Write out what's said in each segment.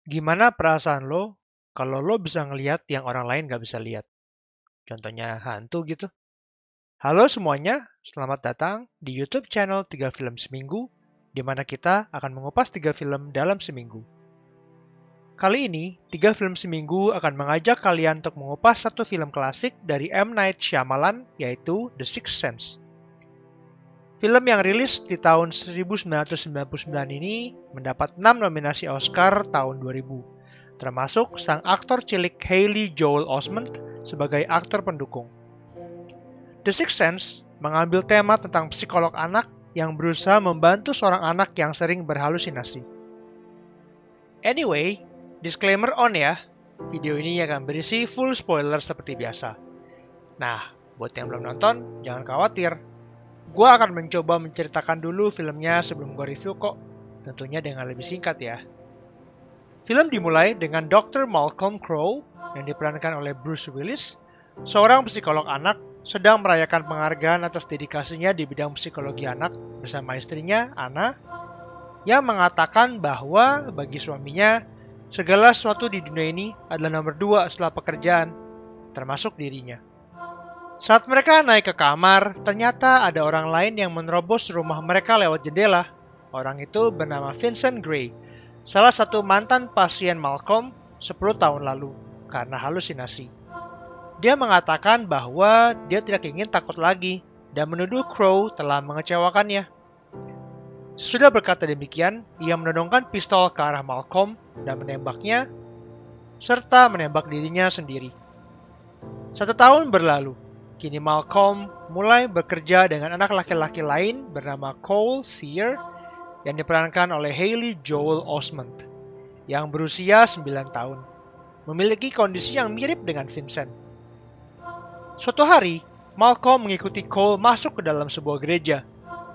Gimana perasaan lo kalau lo bisa ngelihat yang orang lain nggak bisa lihat? Contohnya hantu gitu. Halo semuanya, selamat datang di YouTube channel 3 Film Seminggu, di mana kita akan mengupas 3 film dalam seminggu. Kali ini, 3 Film Seminggu akan mengajak kalian untuk mengupas satu film klasik dari M. Night Shyamalan, yaitu The Sixth Sense. Film yang rilis di tahun 1999 ini mendapat 6 nominasi Oscar tahun 2000, termasuk sang aktor cilik Haley Joel Osment sebagai aktor pendukung. The Sixth Sense mengambil tema tentang psikolog anak yang berusaha membantu seorang anak yang sering berhalusinasi. Anyway, disclaimer on ya, video ini akan berisi full spoiler seperti biasa. Nah, buat yang belum nonton, jangan khawatir. Gue akan mencoba menceritakan dulu filmnya sebelum gue review kok, tentunya dengan lebih singkat ya. Film dimulai dengan Dr. Malcolm Crowe yang diperankan oleh Bruce Willis, seorang psikolog anak sedang merayakan penghargaan atas dedikasinya di bidang psikologi anak bersama istrinya, Anna, yang mengatakan bahwa bagi suaminya, segala sesuatu di dunia ini adalah nomor 2 setelah pekerjaan, termasuk dirinya. Saat mereka naik ke kamar, ternyata ada orang lain yang menerobos rumah mereka lewat jendela. Orang itu bernama Vincent Gray, salah satu mantan pasien Malcolm 10 tahun lalu karena halusinasi. Dia mengatakan bahwa dia tidak ingin takut lagi dan menuduh Crowe telah mengecewakannya. Sesudah berkata demikian, ia menodongkan pistol ke arah Malcolm dan menembaknya, serta menembak dirinya sendiri. 1 tahun berlalu. Kini Malcolm mulai bekerja dengan anak laki-laki lain bernama Cole Sear yang diperankan oleh Haley Joel Osment yang berusia 9 tahun. Memiliki kondisi yang mirip dengan Vincent. Suatu hari, Malcolm mengikuti Cole masuk ke dalam sebuah gereja.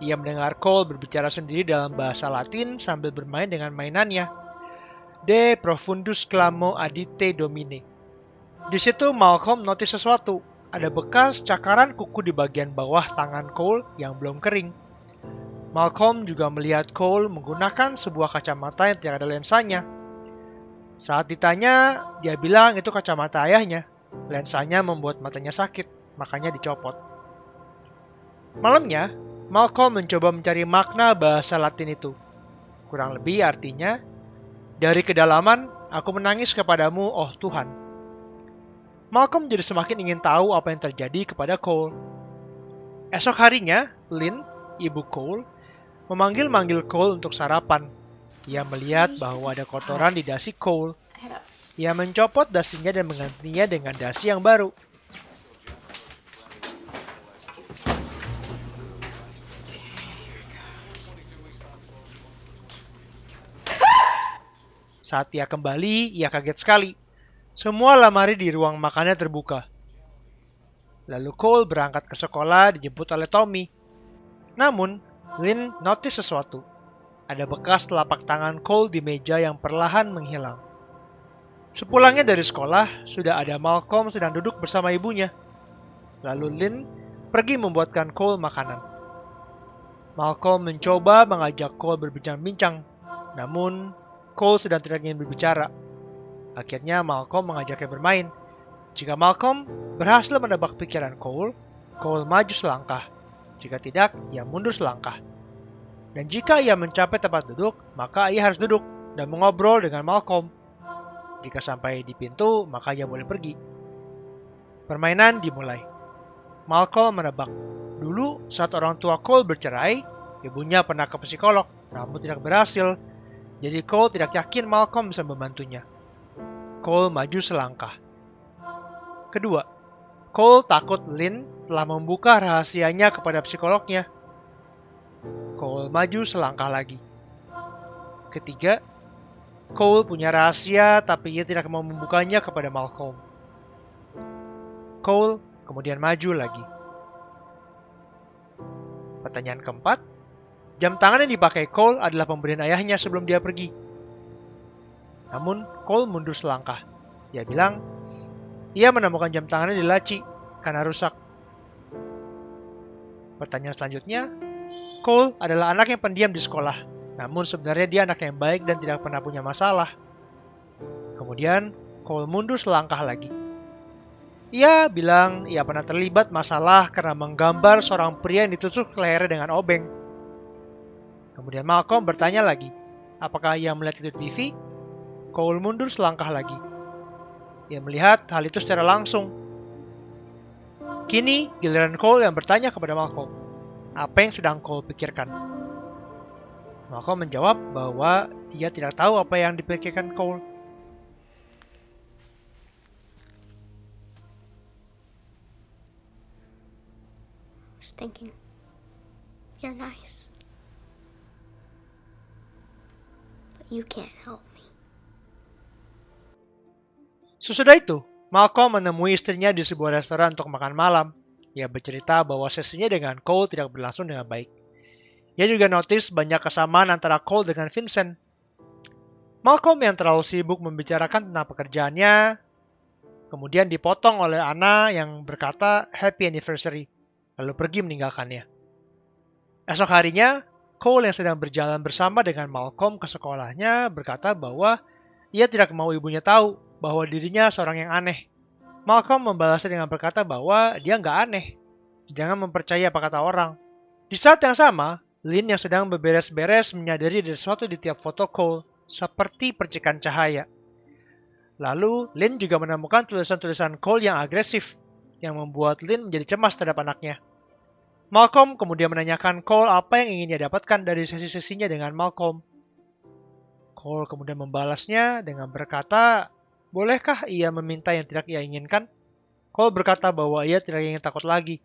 Ia mendengar Cole berbicara sendiri dalam bahasa Latin sambil bermain dengan mainannya. De profundus clamo adite domine. Di situ Malcolm notice sesuatu. Ada bekas cakaran kuku di bagian bawah tangan Cole yang belum kering. Malcolm juga melihat Cole menggunakan sebuah kacamata yang tidak ada lensanya. Saat ditanya, dia bilang itu kacamata ayahnya. Lensanya membuat matanya sakit, makanya dicopot. Malamnya, Malcolm mencoba mencari makna bahasa Latin itu. Kurang lebih artinya, dari kedalaman, aku menangis kepadamu, oh Tuhan. Malcolm jadi semakin ingin tahu apa yang terjadi kepada Cole. Esok harinya, Lynn, ibu Cole, memanggil-manggil Cole untuk sarapan. Ia melihat bahwa ada kotoran di dasi Cole. Ia mencopot dasinya dan menggantinya dengan dasi yang baru. Saat ia kembali, ia kaget sekali. Semua lemari di ruang makannya terbuka. Lalu Cole berangkat ke sekolah dijemput oleh Tommy. Namun, Lynn notice sesuatu. Ada bekas telapak tangan Cole di meja yang perlahan menghilang. Sepulangnya dari sekolah, sudah ada Malcolm sedang duduk bersama ibunya. Lalu Lynn pergi membuatkan Cole makanan. Malcolm mencoba mengajak Cole berbincang-bincang, namun Cole sedang tidak ingin berbicara. Akhirnya Malcolm mengajaknya bermain. Jika Malcolm berhasil menebak pikiran Cole, Cole maju selangkah. Jika tidak, ia mundur selangkah. Dan jika ia mencapai tempat duduk, maka ia harus duduk dan mengobrol dengan Malcolm. Jika sampai di pintu, maka ia boleh pergi. Permainan dimulai. Malcolm menebak. Dulu, saat orang tua Cole bercerai, ibunya pernah ke psikolog, namun tidak berhasil. Jadi Cole tidak yakin Malcolm bisa membantunya. Cole maju selangkah. Kedua, Cole takut Lynn telah membuka rahasianya kepada psikolognya. Cole maju selangkah lagi. Ketiga, Cole punya rahasia tapi ia tidak mau membukanya kepada Malcolm. Cole kemudian maju lagi. Pertanyaan keempat, jam tangan yang dipakai Cole adalah pemberian ayahnya sebelum dia pergi. Namun, Cole mundur selangkah. Dia bilang, ia menemukan jam tangannya di laci karena rusak. Pertanyaan selanjutnya, Cole adalah anak yang pendiam di sekolah. Namun sebenarnya dia anak yang baik dan tidak pernah punya masalah. Kemudian, Cole mundur selangkah lagi. Ia bilang ia pernah terlibat masalah karena menggambar seorang pria yang ditusuk lehernya dengan obeng. Kemudian Malcolm bertanya lagi, apakah ia melihat itu di TV? Cole mundur selangkah lagi. Ia melihat hal itu secara langsung. Kini, giliran Cole yang bertanya kepada Malcolm, apa yang sedang Cole pikirkan? Malcolm menjawab bahwa ia tidak tahu apa yang dipikirkan Cole. I was thinking, you're nice, but you can't help me. Sesudah itu, Malcolm menemui istrinya di sebuah restoran untuk makan malam. Ia bercerita bahwa sesinya dengan Cole tidak berlangsung dengan baik. Ia juga notice banyak kesamaan antara Cole dengan Vincent. Malcolm yang terlalu sibuk membicarakan tentang pekerjaannya, kemudian dipotong oleh Anna yang berkata happy anniversary, lalu pergi meninggalkannya. Esok harinya, Cole yang sedang berjalan bersama dengan Malcolm ke sekolahnya berkata bahwa ia tidak mau ibunya tahu bahwa dirinya seorang yang aneh. Malcolm membalasnya dengan berkata bahwa dia nggak aneh. Jangan mempercayai apa kata orang. Di saat yang sama, Lynn yang sedang berberes-beres menyadari ada sesuatu di tiap foto Cole, seperti percikan cahaya. Lalu, Lynn juga menemukan tulisan-tulisan Cole yang agresif, yang membuat Lynn menjadi cemas terhadap anaknya. Malcolm kemudian menanyakan Cole apa yang ingin dia dapatkan dari sesi-sesinya dengan Malcolm. Cole kemudian membalasnya dengan berkata, bolehkah ia meminta yang tidak ia inginkan? Cole berkata bahwa ia tidak ingin takut lagi.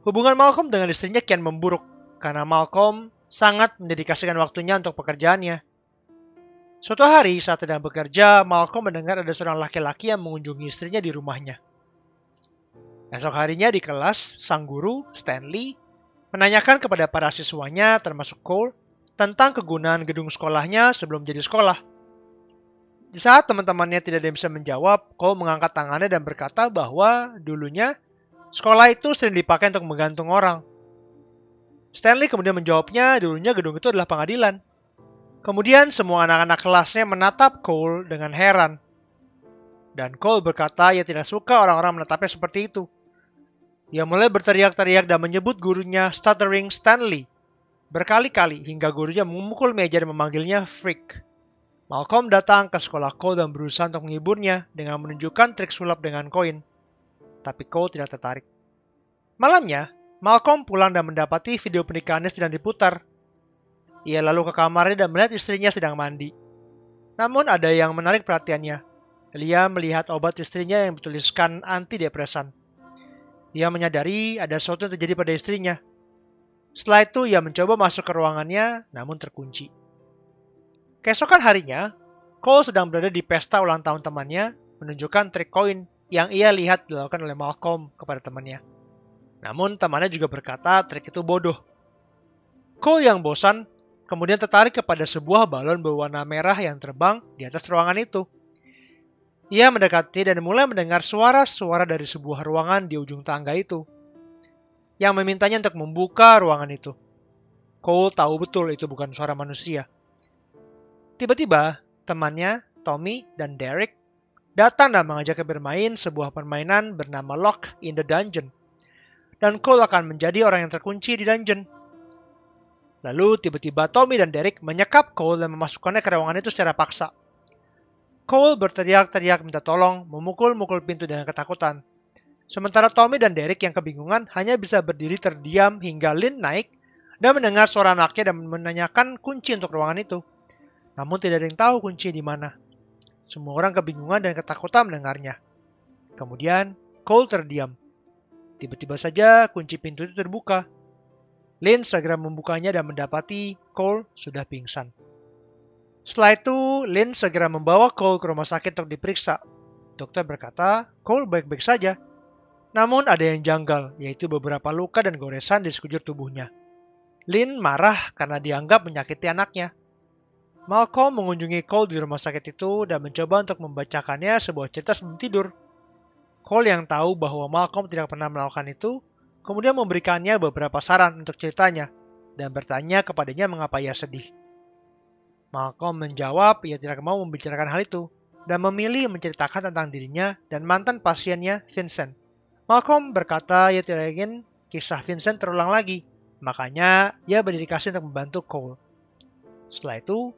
Hubungan Malcolm dengan istrinya kian memburuk, karena Malcolm sangat mendedikasikan waktunya untuk pekerjaannya. Suatu hari saat sedang bekerja, Malcolm mendengar ada seorang laki-laki yang mengunjungi istrinya di rumahnya. Esok harinya di kelas, sang guru, Stanley, menanyakan kepada para siswanya, termasuk Cole, tentang kegunaan gedung sekolahnya sebelum jadi sekolah. Di saat teman-temannya tidak ada yang bisa menjawab, Cole mengangkat tangannya dan berkata bahwa dulunya sekolah itu sering dipakai untuk menggantung orang. Stanley kemudian menjawabnya, dulunya gedung itu adalah pengadilan. Kemudian semua anak-anak kelasnya menatap Cole dengan heran. Dan Cole berkata ia tidak suka orang-orang menatapnya seperti itu. Ia mulai berteriak-teriak dan menyebut gurunya Stuttering Stanley berkali-kali hingga gurunya memukul meja dan memanggilnya freak. Malcolm datang ke sekolah Cole dan berusaha untuk menghiburnya dengan menunjukkan trik sulap dengan koin. Tapi Cole tidak tertarik. Malamnya, Malcolm pulang dan mendapati video pernikahannya sedang diputar. Ia lalu ke kamarnya dan melihat istrinya sedang mandi. Namun ada yang menarik perhatiannya. Dia melihat obat istrinya yang bertuliskan antidepresan. Ia menyadari ada sesuatu yang terjadi pada istrinya. Setelah itu ia mencoba masuk ke ruangannya, namun terkunci. Keesokan harinya, Cole sedang berada di pesta ulang tahun temannya, menunjukkan trik koin yang ia lihat dilakukan oleh Malcolm kepada temannya. Namun temannya juga berkata trik itu bodoh. Cole yang bosan, kemudian tertarik kepada sebuah balon berwarna merah yang terbang di atas ruangan itu. Ia mendekati dan mulai mendengar suara-suara dari sebuah ruangan di ujung tangga itu, yang memintanya untuk membuka ruangan itu. Cole tahu betul itu bukan suara manusia. Tiba-tiba, temannya, Tommy dan Derek, datang dan mengajaknya bermain sebuah permainan bernama Lock in the Dungeon. Dan Cole akan menjadi orang yang terkunci di dungeon. Lalu tiba-tiba Tommy dan Derek menyekap Cole dan memasukkannya ke ruangan itu secara paksa. Cole berteriak-teriak minta tolong, memukul-mukul pintu dengan ketakutan. Sementara Tommy dan Derek yang kebingungan hanya bisa berdiri terdiam hingga Lynn naik dan mendengar suara anaknya dan menanyakan kunci untuk ruangan itu. Namun tidak ada yang tahu kunci di mana. Semua orang kebingungan dan ketakutan mendengarnya. Kemudian Cole terdiam. Tiba-tiba saja kunci pintu itu terbuka. Lynn segera membukanya dan mendapati Cole sudah pingsan. Setelah itu, Lynn segera membawa Cole ke rumah sakit untuk diperiksa. Dokter berkata, Cole baik-baik saja. Namun ada yang janggal, yaitu beberapa luka dan goresan di sekujur tubuhnya. Lynn marah karena dianggap menyakiti anaknya. Malcolm mengunjungi Cole di rumah sakit itu dan mencoba untuk membacakannya sebuah cerita sebelum tidur. Cole yang tahu bahwa Malcolm tidak pernah melakukan itu, kemudian memberikannya beberapa saran untuk ceritanya dan bertanya kepadanya mengapa ia sedih. Malcolm menjawab ia tidak mau membicarakan hal itu dan memilih menceritakan tentang dirinya dan mantan pasiennya Vincent. Malcolm berkata ia tidak ingin kisah Vincent terulang lagi, makanya ia berdedikasi untuk membantu Cole. Setelah itu,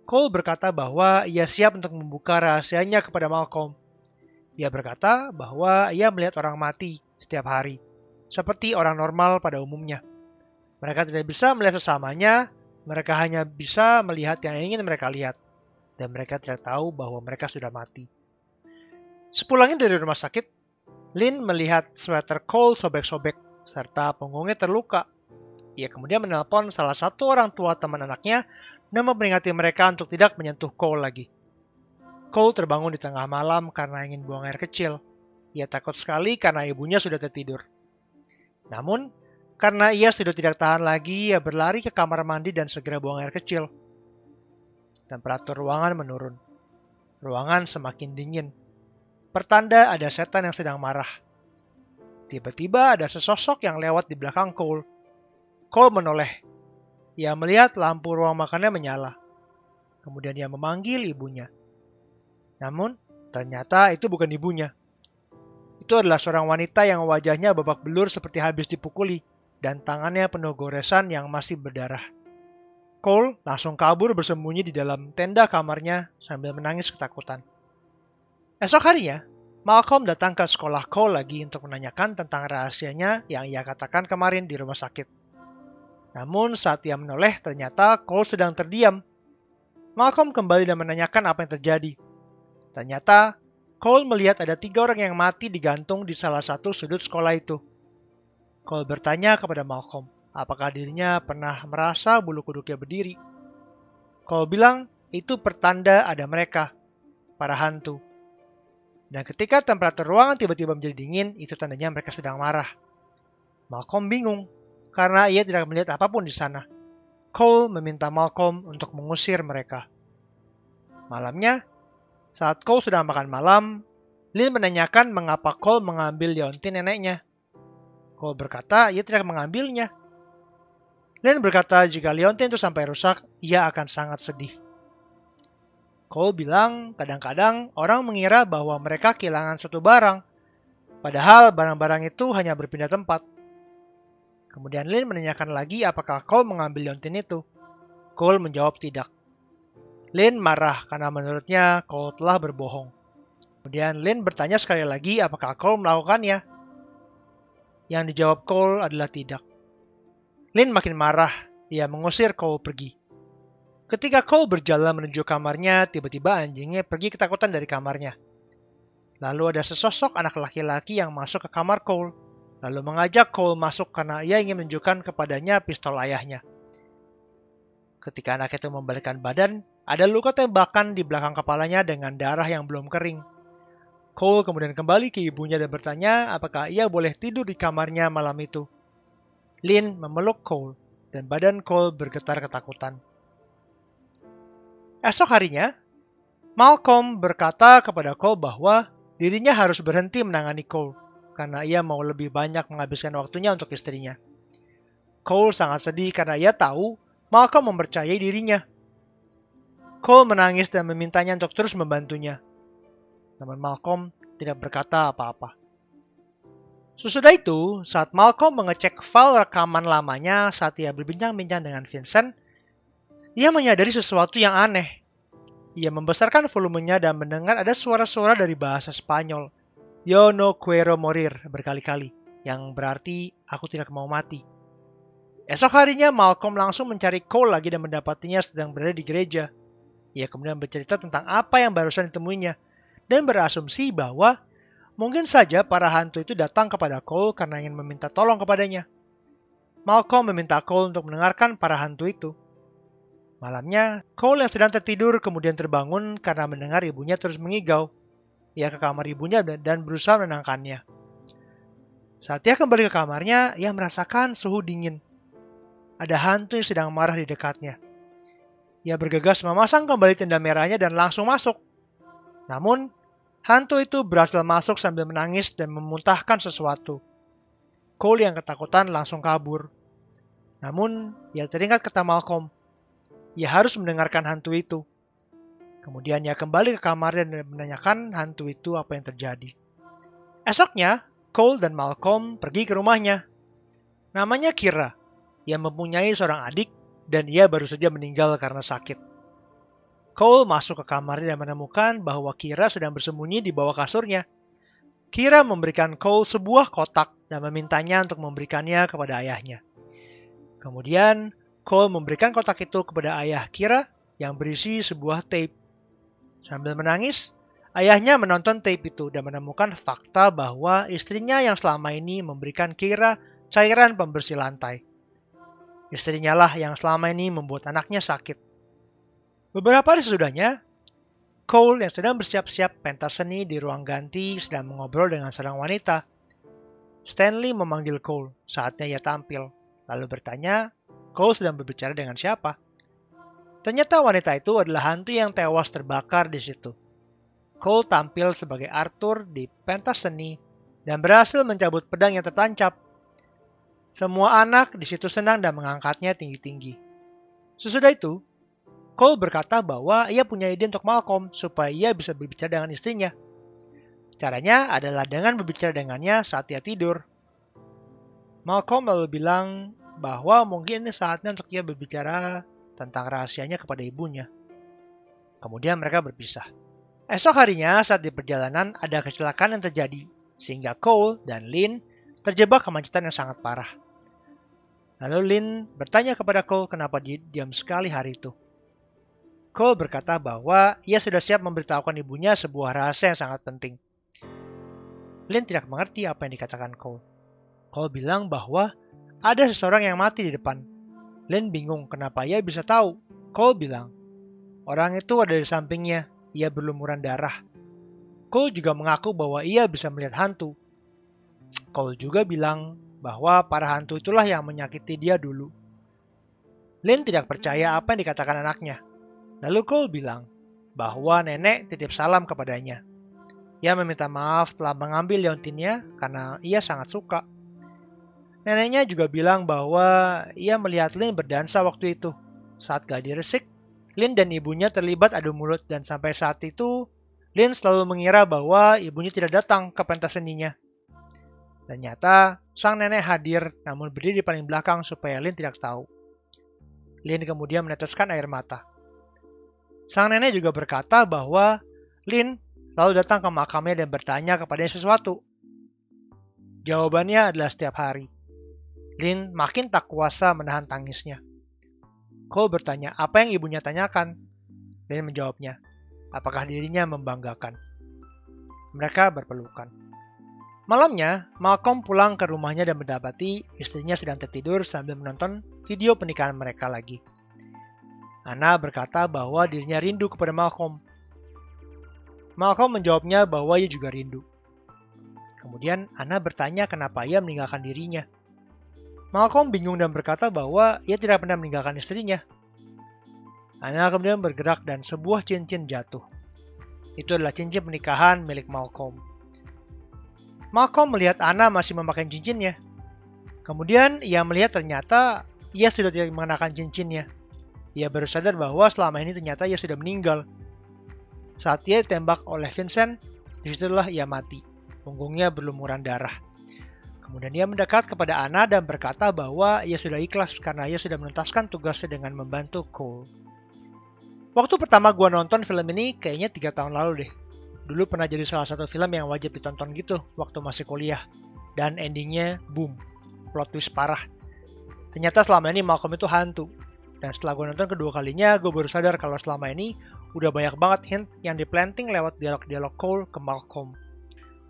Cole berkata bahwa ia siap untuk membuka rahasianya kepada Malcolm. Ia berkata bahwa ia melihat orang mati setiap hari, seperti orang normal pada umumnya. Mereka tidak bisa melihat sesamanya, mereka hanya bisa melihat yang ingin mereka lihat, dan mereka tidak tahu bahwa mereka sudah mati. Sepulangnya dari rumah sakit, Lynn melihat sweater Cole sobek-sobek, serta punggungnya terluka. Ia kemudian menelpon salah satu orang tua teman anaknya dan memperingati mereka untuk tidak menyentuh Cole lagi. Cole terbangun di tengah malam karena ingin buang air kecil. Ia takut sekali karena ibunya sudah tertidur. Namun, karena ia sudah tidak tahan lagi, ia berlari ke kamar mandi dan segera buang air kecil. Temperatur ruangan menurun. Ruangan semakin dingin. Pertanda ada setan yang sedang marah. Tiba-tiba ada sesosok yang lewat di belakang Cole. Cole menoleh. Ia melihat lampu ruang makannya menyala. Kemudian ia memanggil ibunya. Namun, ternyata itu bukan ibunya. Itu adalah seorang wanita yang wajahnya babak belur seperti habis dipukuli, dan tangannya penuh goresan yang masih berdarah. Cole langsung kabur bersembunyi di dalam tenda kamarnya sambil menangis ketakutan. Esok harinya, Malcolm datang ke sekolah Cole lagi untuk menanyakan tentang rahasianya yang ia katakan kemarin di rumah sakit. Namun saat ia menoleh, ternyata Cole sedang terdiam. Malcolm kembali dan menanyakan apa yang terjadi. Ternyata, Cole melihat ada 3 orang yang mati digantung di salah satu sudut sekolah itu. Cole bertanya kepada Malcolm, apakah dirinya pernah merasa bulu kuduknya berdiri. Cole bilang itu pertanda ada mereka, para hantu. Dan ketika temperatur ruangan tiba-tiba menjadi dingin, itu tandanya mereka sedang marah. Malcolm bingung, karena ia tidak melihat apapun di sana. Cole meminta Malcolm untuk mengusir mereka. Malamnya, saat Cole sedang makan malam, Lynn menanyakan mengapa Cole mengambil liontin neneknya. Cole berkata ia tidak mengambilnya. Lynn berkata jika liontin itu sampai rusak, ia akan sangat sedih. Cole bilang kadang-kadang orang mengira bahwa mereka kehilangan suatu barang, padahal barang-barang itu hanya berpindah tempat. Kemudian Lynn menanyakan lagi apakah Cole mengambil liontin itu. Cole menjawab tidak. Lynn marah karena menurutnya Cole telah berbohong. Kemudian Lynn bertanya sekali lagi apakah Cole melakukannya. Yang dijawab Cole adalah tidak. Lynn makin marah, ia mengusir Cole pergi. Ketika Cole berjalan menuju kamarnya, tiba-tiba anjingnya pergi ketakutan dari kamarnya. Lalu ada sesosok anak laki-laki yang masuk ke kamar Cole, lalu mengajak Cole masuk karena ia ingin menunjukkan kepadanya pistol ayahnya. Ketika anak itu membalikkan badan, ada luka tembakan di belakang kepalanya dengan darah yang belum kering. Cole kemudian kembali ke ibunya dan bertanya apakah ia boleh tidur di kamarnya malam itu. Lynn memeluk Cole, dan badan Cole bergetar ketakutan. Esok harinya, Malcolm berkata kepada Cole bahwa dirinya harus berhenti menangani Cole, karena ia mau lebih banyak menghabiskan waktunya untuk istrinya. Cole sangat sedih karena ia tahu Malcolm mempercayai dirinya. Cole menangis dan memintanya untuk terus membantunya. Namun Malcolm tidak berkata apa-apa. Sesudah itu, saat Malcolm mengecek file rekaman lamanya saat ia berbincang-bincang dengan Vincent, ia menyadari sesuatu yang aneh. Ia membesarkan volumenya dan mendengar ada suara-suara dari bahasa Spanyol. Yo no quiero morir berkali-kali, yang berarti aku tidak mau mati. Esok harinya Malcolm langsung mencari Cole lagi dan mendapatinya sedang berada di gereja. Ia kemudian bercerita tentang apa yang barusan ditemuinya, dan berasumsi bahwa mungkin saja para hantu itu datang kepada Cole karena ingin meminta tolong kepadanya. Malcolm meminta Cole untuk mendengarkan para hantu itu. Malamnya, Cole yang sedang tertidur kemudian terbangun karena mendengar ibunya terus mengigau. Ia ke kamar ibunya dan berusaha menenangkannya. Saat ia kembali ke kamarnya, ia merasakan suhu dingin. Ada hantu yang sedang marah di dekatnya. Ia bergegas memasang kembali tenda merahnya dan langsung masuk. Namun, hantu itu berhasil masuk sambil menangis dan memuntahkan sesuatu. Cole yang ketakutan langsung kabur. Namun, ia teringat kata Malcolm. ia harus mendengarkan hantu itu. Kemudian ia kembali ke kamarnya dan menanyakan hantu itu apa yang terjadi. Esoknya, Cole dan Malcolm pergi ke rumahnya. Namanya Kira. Ia mempunyai seorang adik dan ia baru saja meninggal karena sakit. Cole masuk ke kamarnya dan menemukan bahwa Kira sedang bersembunyi di bawah kasurnya. Kira memberikan Cole sebuah kotak dan memintanya untuk memberikannya kepada ayahnya. Kemudian, Cole memberikan kotak itu kepada ayah Kira yang berisi sebuah tape. Sambil menangis, ayahnya menonton tape itu dan menemukan fakta bahwa istrinya yang selama ini memberikan Kira cairan pembersih lantai. Istrinya lah yang selama ini membuat anaknya sakit. Beberapa hari sesudahnya, Cole yang sedang bersiap-siap pentas seni di ruang ganti sedang mengobrol dengan seorang wanita. Stanley memanggil Cole saatnya ia tampil, lalu bertanya, Cole sedang berbicara dengan siapa? Ternyata wanita itu adalah hantu yang tewas terbakar di situ. Cole tampil sebagai Arthur di pentas seni dan berhasil mencabut pedang yang tertancap. Semua anak di situ senang dan mengangkatnya tinggi-tinggi. Sesudah itu, Cole berkata bahwa ia punya ide untuk Malcolm supaya ia bisa berbicara dengan istrinya. Caranya adalah dengan berbicara dengannya saat ia tidur. Malcolm lalu bilang bahwa mungkin ini saatnya untuk ia berbicara tentang rahasianya kepada ibunya. Kemudian mereka berpisah. Esok harinya saat di perjalanan ada kecelakaan yang terjadi, sehingga Cole dan Lynn terjebak kemacetan yang sangat parah. Lalu Lynn bertanya kepada Cole kenapa dia diam sekali hari itu. Cole berkata bahwa ia sudah siap memberitahukan ibunya sebuah rahasia yang sangat penting. Lynn tidak mengerti apa yang dikatakan Cole. Cole bilang bahwa ada seseorang yang mati di depan. Lynn bingung kenapa ia bisa tahu. Cole bilang, orang itu ada di sampingnya, ia berlumuran darah. Cole juga mengaku bahwa ia bisa melihat hantu. Cole juga bilang bahwa para hantu itulah yang menyakiti dia dulu. Lynn tidak percaya apa yang dikatakan anaknya. Lalu Cole bilang bahwa nenek titip salam kepadanya. Ia meminta maaf telah mengambil liontinnya karena ia sangat suka. Neneknya juga bilang bahwa ia melihat Lynn berdansa waktu itu. Saat gladi resik, Lynn dan ibunya terlibat adu mulut dan sampai saat itu, Lynn selalu mengira bahwa ibunya tidak datang ke pentas seninya. Ternyata, sang nenek hadir namun berdiri di paling belakang supaya Lynn tidak tahu. Lynn kemudian meneteskan air mata. Sang nenek juga berkata bahwa Lynn selalu datang ke makamnya dan bertanya kepadanya sesuatu. Jawabannya adalah setiap hari. Lynn makin tak kuasa menahan tangisnya. Cole bertanya apa yang ibunya tanyakan. Lynn menjawabnya, apakah dirinya membanggakan. Mereka berpelukan. Malamnya, Malcolm pulang ke rumahnya dan mendapati istrinya sedang tertidur sambil menonton video pernikahan mereka lagi. Anna berkata bahwa dirinya rindu kepada Malcolm. Malcolm menjawabnya bahwa ia juga rindu. Kemudian Anna bertanya kenapa ia meninggalkan dirinya. Malcolm bingung dan berkata bahwa ia tidak pernah meninggalkan istrinya. Anna kemudian bergerak dan sebuah cincin jatuh. Itu adalah cincin pernikahan milik Malcolm. Malcolm melihat Anna masih memakai cincinnya. Kemudian ia melihat ternyata ia sudah tidak mengenakan cincinnya. Ia baru sadar bahwa selama ini ternyata ia sudah meninggal. Saat ia ditembak oleh Vincent, disitulah ia mati. Punggungnya berlumuran darah. Kemudian ia mendekat kepada Anna dan berkata bahwa ia sudah ikhlas karena ia sudah menuntaskan tugasnya dengan membantu Cole. Waktu pertama gua nonton film ini kayaknya 3 tahun lalu deh. Dulu pernah jadi salah satu film yang wajib ditonton gitu waktu masih kuliah. Dan endingnya boom, plot twist parah. Ternyata selama ini Malcolm itu hantu. Dan setelah gua nonton kedua kalinya, gue baru sadar kalau selama ini udah banyak banget hint yang diplanting lewat dialog-dialog Cole ke Malcolm.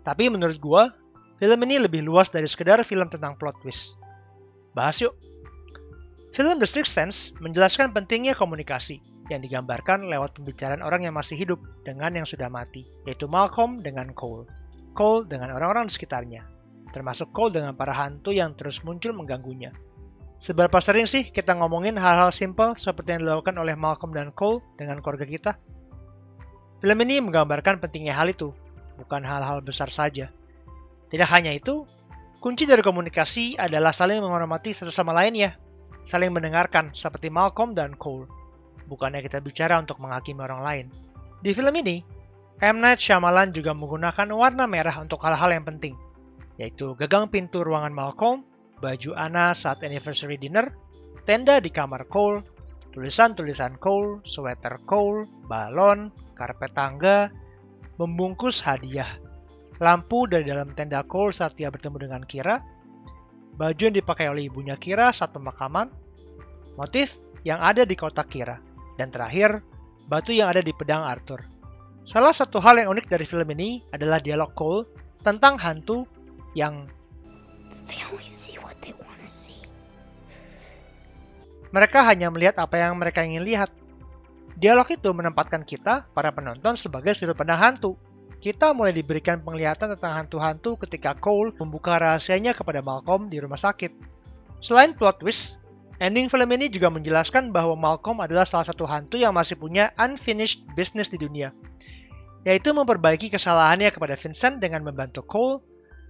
Tapi menurut gua, film ini lebih luas dari sekedar film tentang plot twist. Bahas yuk. Film The Sixth Sense menjelaskan pentingnya komunikasi yang digambarkan lewat pembicaraan orang yang masih hidup dengan yang sudah mati, yaitu Malcolm dengan Cole, Cole dengan orang-orang di sekitarnya, termasuk Cole dengan para hantu yang terus muncul mengganggunya. Seberapa sering sih kita ngomongin hal-hal simpel seperti yang dilakukan oleh Malcolm dan Cole dengan keluarga kita? Film ini menggambarkan pentingnya hal itu, bukan hal-hal besar saja. Tidak hanya itu, kunci dari komunikasi adalah saling menghormati satu sama lain ya, saling mendengarkan seperti Malcolm dan Cole. bukannya kita bicara untuk menghakimi orang lain. Di film ini, M. Night Shyamalan juga menggunakan warna merah untuk hal-hal yang penting, yaitu gagang pintu ruangan Malcolm, baju Anna saat anniversary dinner, tenda di kamar Cole, tulisan-tulisan Cole, sweater Cole, balon, karpet tangga, membungkus hadiah, lampu dari dalam tenda Cole saat dia bertemu dengan Kira, baju yang dipakai oleh ibunya Kira saat pemakaman, motif yang ada di kotak Kira, dan terakhir, batu yang ada di pedang Arthur. Salah satu hal yang unik dari film ini adalah dialog Cole tentang hantu yang They only see what they want to see. mereka hanya melihat apa yang mereka ingin lihat. Dialog itu menempatkan kita, para penonton, sebagai sudut pandang hantu. Kita mulai diberikan penglihatan tentang hantu-hantu ketika Cole membuka rahasianya kepada Malcolm di rumah sakit. Selain plot twist, ending film ini juga menjelaskan bahwa Malcolm adalah salah satu hantu yang masih punya unfinished business di dunia, yaitu memperbaiki kesalahannya kepada Vincent dengan membantu Cole,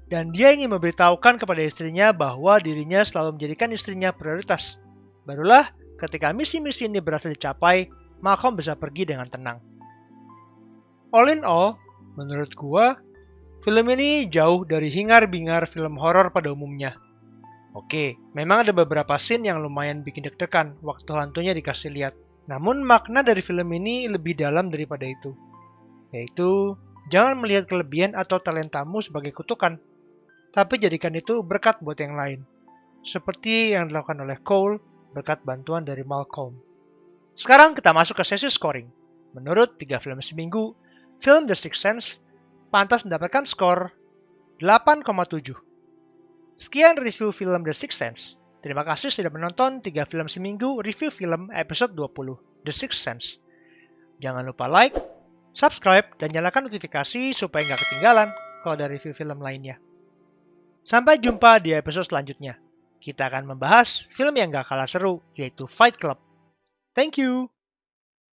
dan dia ingin memberitahukan kepada istrinya bahwa dirinya selalu menjadikan istrinya prioritas. Barulah ketika misi-misi ini berhasil dicapai, Malcolm bisa pergi dengan tenang. All in all, menurut gua, film ini jauh dari hingar-bingar film horor pada umumnya. Oke, memang ada beberapa scene yang lumayan bikin deg-degan waktu hantunya dikasih lihat. Namun makna dari film ini lebih dalam daripada itu. Yaitu, jangan melihat kelebihan atau talentamu sebagai kutukan, tapi jadikan itu berkat buat yang lain. Seperti yang dilakukan oleh Cole berkat bantuan dari Malcolm. Sekarang kita masuk ke sesi scoring. Menurut 3 film seminggu, film The Sixth Sense pantas mendapatkan skor 8,7. Sekian review film The Sixth Sense. Terima kasih sudah menonton 3 film seminggu review film episode 20, The Sixth Sense. Jangan lupa like, subscribe, dan nyalakan notifikasi supaya nggak ketinggalan kalau ada review film lainnya. Sampai jumpa di episode selanjutnya. Kita akan membahas film yang nggak kalah seru, yaitu Fight Club. Thank you!